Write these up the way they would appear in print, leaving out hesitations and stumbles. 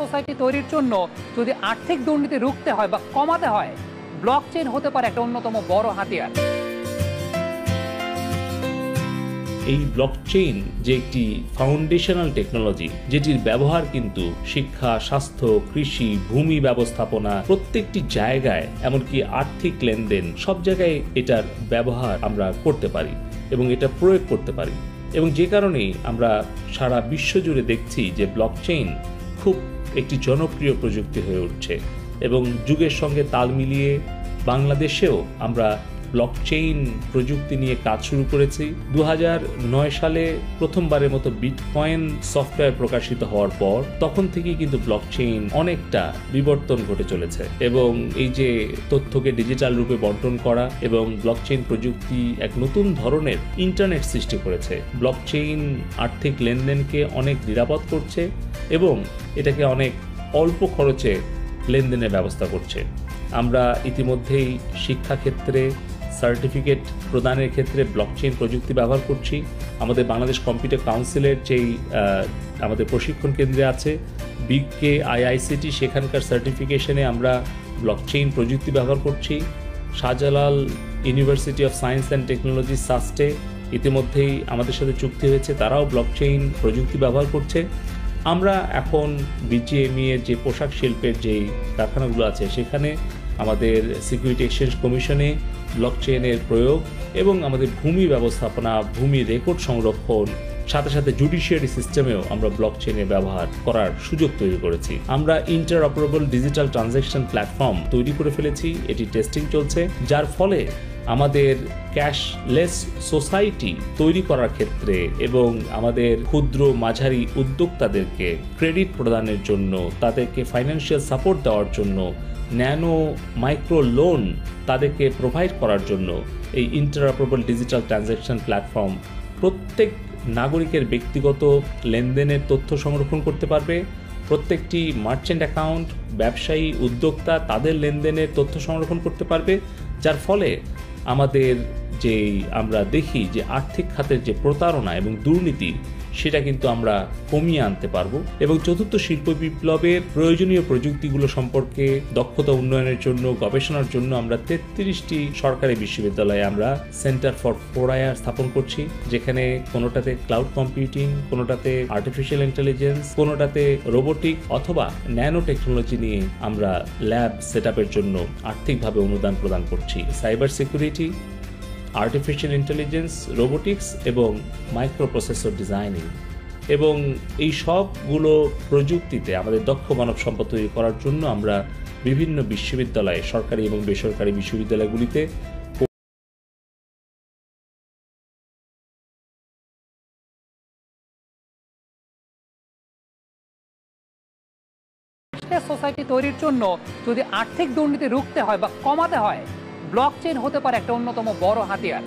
Society তৈরির জন্য যদি আর্থিক দুর্নীতি রুখতে হয় বা কমাতে হয়, ব্লকচেইন হতে পারে একটা অন্যতম বড় হাতিয়ার। এই ব্লকচেইন যে একটি ফাউন্ডেশনাল টেকনোলজি, যেটির ব্যবহার কিন্তু শিক্ষা, স্বাস্থ্য, কৃষি, ভূমি ব্যবস্থাপনা প্রত্যেকটি জায়গায়, এমনকি আর্থিক লেনদেন সব জায়গায় এটার ব্যবহার আমরা করতে পারি এবং এটা প্রয়োগ করতে পারি। এবং যে কারণেই আমরা সারা বিশ্ব জুড়ে দেখছি যে ব্লকচেইন খুব একটি জনপ্রিয় প্রযুক্তি হয়ে উঠছে এবং যুগের সঙ্গে তাল মিলিয়ে বাংলাদেশেও আমরা ব্লকচেইন প্রযুক্তি নিয়ে কাজ শুরু করেছি। 2009 সালে প্রথমবারের মতো বিটকয়েন সফটওয়্যার প্রকাশিত হওয়ার পর তখন থেকেই কিন্তু ব্লকচেইন অনেকটা বিবর্তন ঘটে চলেছে এবং এই যে তথ্যকে ডিজিটাল রূপে বন্টন করা এবং ব্লকচেইন প্রযুক্তি এক নতুন ধরনের ইন্টারনেট সৃষ্টি করেছে। ব্লকচেইন আর্থিক লেনদেনকে অনেক নিরাপদ করছে এবং এটাকে অনেক অল্প খরচে লেনদেনের ব্যবস্থা করছে। আমরা ইতিমধ্যেই শিক্ষাক্ষেত্রে সার্টিফিকেট প্রদানের ক্ষেত্রে ব্লকচেইন প্রযুক্তি ব্যবহার করছি। আমাদের বাংলাদেশ কম্পিউটার কাউন্সিলের যেই আমাদের প্রশিক্ষণ কেন্দ্রে আছে বিকে আইআইসিটি, সেখানকার সার্টিফিকেশনে আমরা ব্লকচেইন প্রযুক্তি ব্যবহার করছি। Shahjalal University of Science and Technology সাস্টে ইতিমধ্যেই আমাদের সাথে চুক্তি হয়েছে, তারাও ব্লকচেইন প্রযুক্তি ব্যবহার করছে। আমরা এখন বিজিএমই এর যে পোশাক শিল্পের যেই কারখানাগুলো আছে সেখানে আমাদের সিকিউরিটি এক্সচেঞ্জ কমিশনে ব্লকচেইনের প্রয়োগ এবং আমাদের ভূমি ব্যবস্থাপনা, ভূমি রেকর্ড সংরক্ষণ, সাথে সাথে জুডিশিয়ারি সিস্টেমেও আমরা ব্লকচেইনের ব্যবহার করার সুযোগ তৈরি করেছি। আমরা ইন্টারঅপারেবল ডিজিটাল ট্রানজ্যাকশন প্ল্যাটফর্ম তৈরি করে ফেলেছি, এটি টেস্টিং চলছে, যার ফলে আমাদের ক্যাশলেস সোসাইটি তৈরি করার ক্ষেত্রে এবং আমাদের ক্ষুদ্র মাঝারি উদ্যোক্তাদেরকে ক্রেডিট প্রদানের জন্য, তাদেরকে ফাইন্যান্সিয়াল সাপোর্ট দেওয়ার জন্য, ন্যানো মাইক্রো লোন তাদেরকে প্রোভাইড করার জন্য এই ইন্টারঅপারেবল ডিজিটাল ট্রানজ্যাকশন প্ল্যাটফর্ম প্রত্যেক নাগরিকের ব্যক্তিগত লেনদেনের তথ্য সংরক্ষণ করতে পারবে। প্রত্যেকটি মার্চেন্ট অ্যাকাউন্ট, ব্যবসায়ী, উদ্যোক্তা তাদের লেনদেনের তথ্য সংরক্ষণ করতে পারবে, যার ফলে আমাদের যেই আমরা দেখি যে আর্থিক খাতের যে প্রতারণা এবং দুর্নীতি সেটা কিন্তু আমরা কমিয়ে আনতে পারবো। এবং চতুর্থ শিল্প বিপ্লবের প্রয়োজনীয় প্রযুক্তিগুলো সম্পর্কে দক্ষতা উন্নয়নের জন্য, গবেষণার জন্য আমরা 33টি সরকারি বিশ্ববিদ্যালয়ে আমরা সেন্টার ফর 4IR স্থাপন করছি, যেখানে কোনোটাতে ক্লাউড কম্পিউটিং, কোনোটাতে আর্টিফিশিয়াল ইন্টেলিজেন্স, কোনোটাতে রোবোটিক অথবা ন্যানো টেকনোলজি নিয়ে আমরা ল্যাব সেট আপের জন্য আর্থিকভাবে অনুদান প্রদান করছি। Cyber security, artificial intelligence, robotics এবং মাইক্রোপ্রসেসর ডিজাইনিং, এবং এই সবগুলো প্রযুক্তিতে আমাদের দক্ষ মানব সম্পদ তৈরি করার জন্য আমরা বিভিন্ন বিশ্ববিদ্যালয়ে, সরকারি এবং বেসরকারি বিশ্ববিদ্যালয়গুলিতে সোসাইটি তৈরির জন্য যদি আর্থিক দুর্নীতি রুখতে হয় বা কমাতে হয়, ব্লকচেইন হতে পারে একটা অন্যতম বড় হাতিয়ার।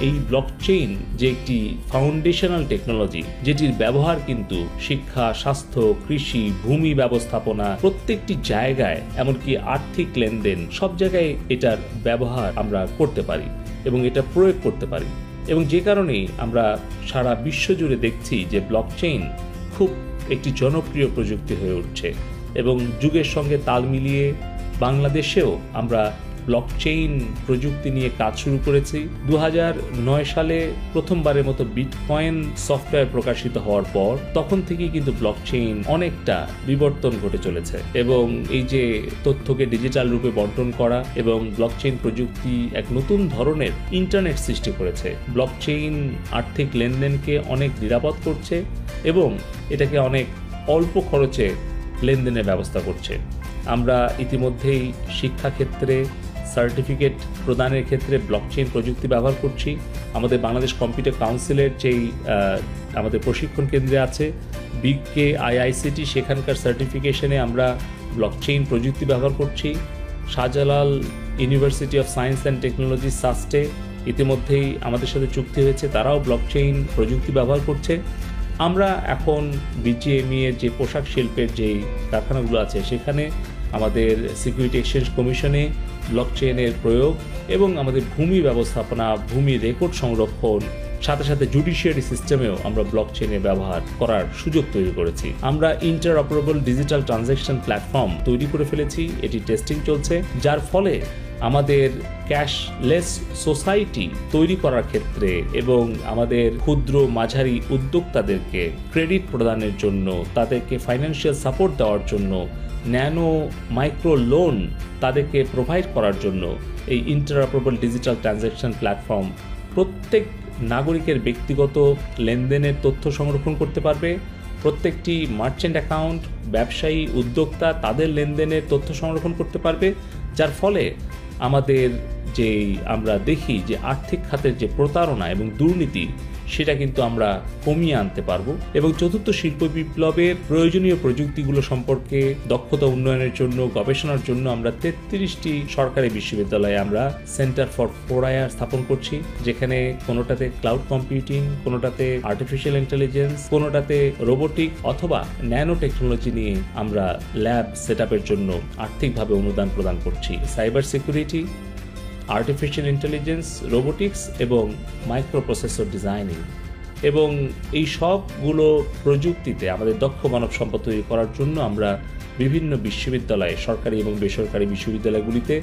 এই ব্লকচেইন যে একটি ফাউন্ডেশনাল টেকনোলজি, যেটির ব্যবহার কিন্তু শিক্ষা, স্বাস্থ্য, কৃষি, ভূমি ব্যবস্থাপনা প্রত্যেকটি জায়গায়, এমনকি আর্থিক লেনদেন সব জায়গায় এটার ব্যবহার আমরা করতে পারি এবং এটা প্রয়োগ করতে পারি। এবং যে কারণেই আমরা সারা বিশ্ব জুড়ে দেখছি যে ব্লকচেইন খুব একটি জনপ্রিয় প্রযুক্তি হয়ে উঠছে এবং যুগের সঙ্গে তাল মিলিয়ে বাংলাদেশেও আমরা ব্লকচেইন প্রযুক্তি নিয়ে কাজ শুরু করেছি। 2009 সালে প্রথমবারের মতো বিটকয়েন সফটওয়্যার প্রকাশিত হওয়ার পর তখন থেকেই কিন্তু ব্লকচেইন অনেকটা বিবর্তন ঘটে চলেছে এবং এই যে তথ্যকে ডিজিটাল রূপে বন্টন করা এবং ব্লকচেইন প্রযুক্তি এক নতুন ধরনের ইন্টারনেট সৃষ্টি করেছে। ব্লকচেইন আর্থিক লেনদেনকে অনেক নিরাপদ করছে এবং এটাকে অনেক অল্প খরচে লেনদেনের ব্যবস্থা করছে। আমরা ইতিমধ্যেই শিক্ষাক্ষেত্রে সার্টিফিকেট প্রদানের ক্ষেত্রে ব্লকচেইন প্রযুক্তি ব্যবহার করছি। আমাদের বাংলাদেশ কম্পিউটার কাউন্সিলের যেই আমাদের প্রশিক্ষণ কেন্দ্রে আছে বিকে আইআইসিটি, সেখানকার সার্টিফিকেশনে আমরা ব্লকচেইন প্রযুক্তি ব্যবহার করছি। Shahjalal University of Science and Technology সাস্টে ইতিমধ্যেই আমাদের সাথে চুক্তি হয়েছে, তারাও ব্লকচেইন প্রযুক্তি ব্যবহার করছে। আমরা এখন বিজিএমই এর যে পোশাক শিল্পের যেই কারখানাগুলো আছে সেখানে আমাদের সিকিউরিটি এক্সচেঞ্জ কমিশনে ব্লকচেইনের প্রয়োগ এবং আমাদের ভূমি ব্যবস্থাপনা, ভূমি রেকর্ড সংরক্ষণ, সাথে সাথে জুডিশিয়ারি সিস্টেমেও আমরা ব্লক চেইনের ব্যবহার করার সুযোগ তৈরি করেছি। আমরা ইন্টারঅপারেবল ডিজিটাল ট্রানজ্যাকশন প্ল্যাটফর্ম তৈরি করে ফেলেছি, এটি টেস্টিং চলছে, যার ফলে আমাদের ক্যাশলেস সোসাইটি তৈরি করার ক্ষেত্রে এবং আমাদের ক্ষুদ্র মাঝারি উদ্যোক্তাদেরকে ক্রেডিট প্রদানের জন্য, তাদেরকে ফাইন্যান্সিয়াল সাপোর্ট দেওয়ার জন্য, ন্যানো মাইক্রো লোন তাদেরকে প্রোভাইড করার জন্য এই ইন্টারঅপারেবল ডিজিটাল ট্রানজ্যাকশন প্ল্যাটফর্ম প্রত্যেক নাগরিকের ব্যক্তিগত লেনদেনের তথ্য সংরক্ষণ করতে পারবে। প্রত্যেকটি মার্চেন্ট অ্যাকাউন্ট, ব্যবসায়ী, উদ্যোক্তা তাদের লেনদেনের তথ্য সংরক্ষণ করতে পারবে, যার ফলে আমাদের আমরা দেখি যে আর্থিক খাতের যে প্রতারণা এবং দুর্নীতি সেটা কিন্তু আমরা কমিয়ে আনতে পারবো। এবং চতুর্থ শিল্প বিপ্লবের প্রয়োজনীয় প্রযুক্তিগুলো সম্পর্কে দক্ষতা উন্নয়নের জন্য, গবেষণার জন্য আমরা 33টি সরকারি বিশ্ববিদ্যালয়ে আমরা সেন্টার ফর 4IR স্থাপন করছি, যেখানে কোনোটাতে ক্লাউড কম্পিউটিং, কোনোটাতে আর্টিফিশিয়াল ইন্টেলিজেন্স, কোনোটাতে রোবোটিক অথবা ন্যানো টেকনোলজি নিয়ে আমরা ল্যাব সেট আপের জন্য আর্থিকভাবে অনুদান প্রদান করছি। Cyber security, artificial intelligence, robotics এবং মাইক্রোপ্রসেসর ডিজাইনিং এবং এই সবগুলো প্রযুক্তিতে আমাদের দক্ষ মানব সম্পদ তৈরি করার জন্য আমরা বিভিন্ন বিশ্ববিদ্যালয়ে, সরকারি এবং বেসরকারি বিশ্ববিদ্যালয়গুলিতে